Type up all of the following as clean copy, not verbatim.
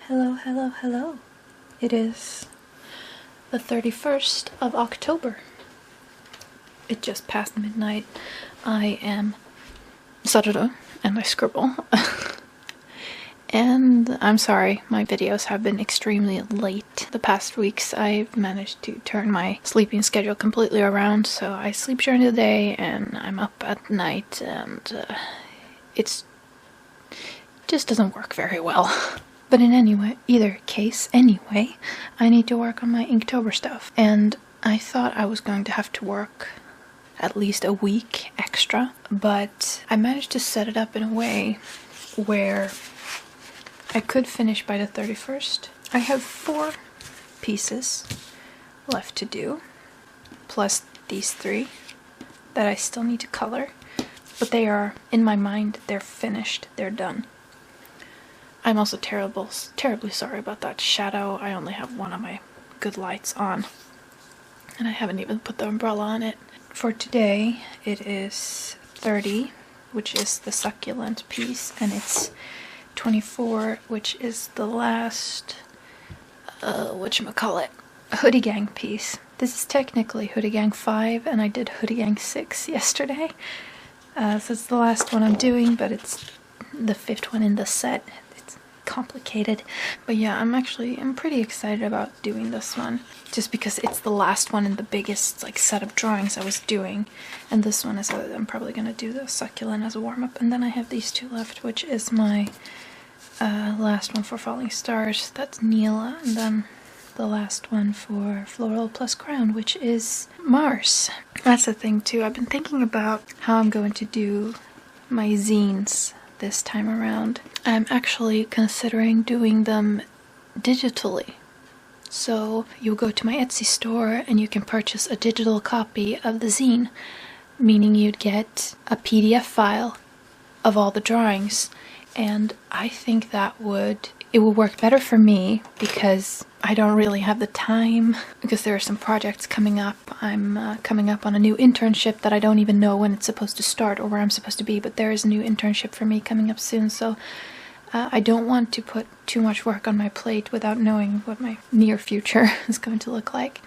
Hello, hello, hello. It is the 31st of October. It just passed midnight. I am Saturday and I scribble. And I'm sorry, my videos have been extremely late. The past weeks I've managed to turn my sleeping schedule completely around, so I sleep during the day and I'm up at night, and it just doesn't work very well. But in either case, I need to work on my Inktober stuff. And I thought I was going to have to work at least a week extra, but I managed to set it up in a way where I could finish by the 31st. I have 4 pieces left to do, plus these 3 that I still need to color, but they are, in my mind, they're finished, they're done. I'm also terribly sorry about that shadow. I only have one of my good lights on, and I haven't even put the umbrella on it. For today, it is 30, which is the succulent piece, and it's 24, which is the last, Hoodie Gang piece. This is technically Hoodie Gang 5, and I did Hoodie Gang 6 yesterday. So it's the last one I'm doing, but it's the 5th one in the set. Complicated, but yeah, I'm pretty excited about doing this one, just because it's the last one in the biggest set of drawings I was doing, and this one is I'm probably gonna do the succulent as a warm-up, and then I have these 2 left, which is my last one for Falling Stars, that's Neela, and then the last one for Floral plus Crown, which is Mars. That's the thing too, I've been thinking about how I'm going to do my zines this time around. I'm actually considering doing them digitally. So you go to my Etsy store and you can purchase a digital copy of the zine, meaning you'd get a PDF file of all the drawings, and I think it will work better for me because I don't really have the time, because there are some projects coming up. I'm coming up on a new internship that I don't even know when it's supposed to start or where I'm supposed to be, but there is a new internship for me coming up soon, so I don't want to put too much work on my plate without knowing what my near future is going to look like.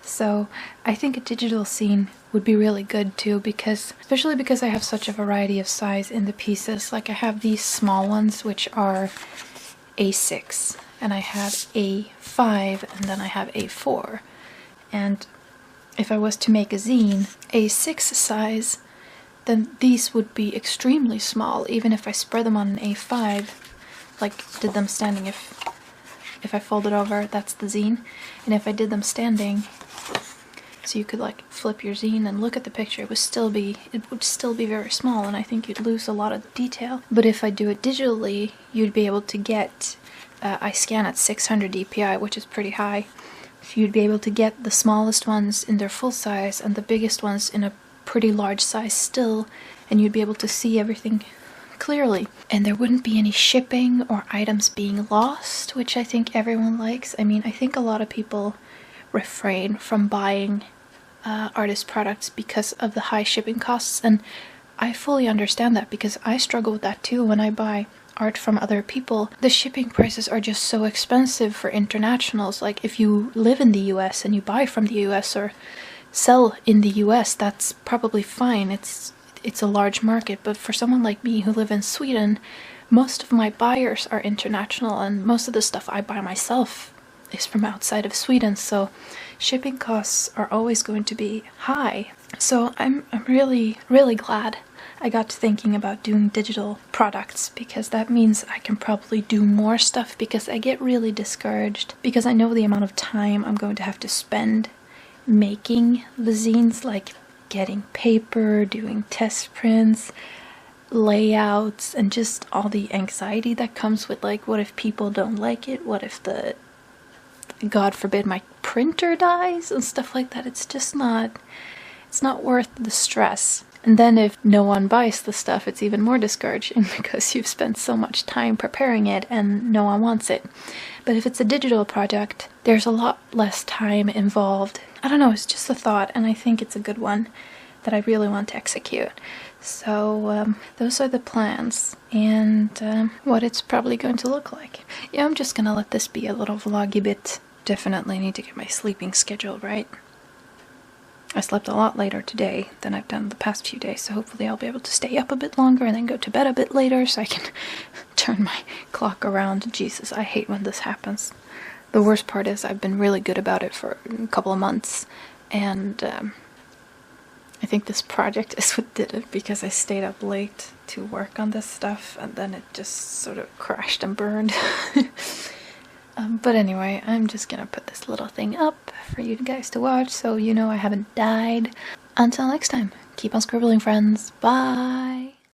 So I think a digital zine would be really good too, especially because I have such a variety of size in the pieces. Like I have these small ones which are A6, and I have A5, and then I have A4. And if I was to make a zine A6 size, then these would be extremely small, even if I spread them on an A5, like did them standing. If I fold it over, that's the zine, and if I did them standing, so you could flip your zine and look at the picture, it would still be very small, and I think you'd lose a lot of detail. But if I do it digitally, you'd be able to get, I scan at 600 dpi, which is pretty high, so you'd be able to get the smallest ones in their full size and the biggest ones in a pretty large size still, and you'd be able to see everything clearly. And there wouldn't be any shipping or items being lost, which I think everyone likes. I mean, I think a lot of people refrain from buying artist products because of the high shipping costs, and I fully understand that because I struggle with that too. When I buy art from other people, the shipping prices are just so expensive for internationals. Like if you live in the US and you buy from the US or sell in the US, that's probably fine. It's a large market, but for someone like me who live in Sweden, most of my buyers are international, and most of the stuff I buy myself is from outside of Sweden, so shipping costs are always going to be high. So I'm really glad I got to thinking about doing digital products, because that means I can probably do more stuff, because I get really discouraged because I know the amount of time I'm going to have to spend making the zines, like getting paper, doing test prints, layouts, and just all the anxiety that comes with what if people don't like it, what if God forbid my printer dies and stuff like that. It's not worth the stress. And then if no one buys the stuff, it's even more discouraging because you've spent so much time preparing it and no one wants it. But if it's a digital project, there's a lot less time involved. I don't know, it's just a thought, and I think it's a good one, that I really want to execute. So those are the plans, and what it's probably going to look like. Yeah, I'm just gonna let this be a little vloggy bit. Definitely need to get my sleeping schedule right. I slept a lot later today than I've done the past few days, so hopefully I'll be able to stay up a bit longer and then go to bed a bit later so I can turn my clock around. Jesus, I hate when this happens. The worst part is I've been really good about it for a couple of months, and I think this project is what did it, because I stayed up late to work on this stuff and then it just sort of crashed and burned. But anyway, I'm just gonna put this little thing up for you guys to watch so you know I haven't died. Until next time, keep on scribbling, friends. Bye!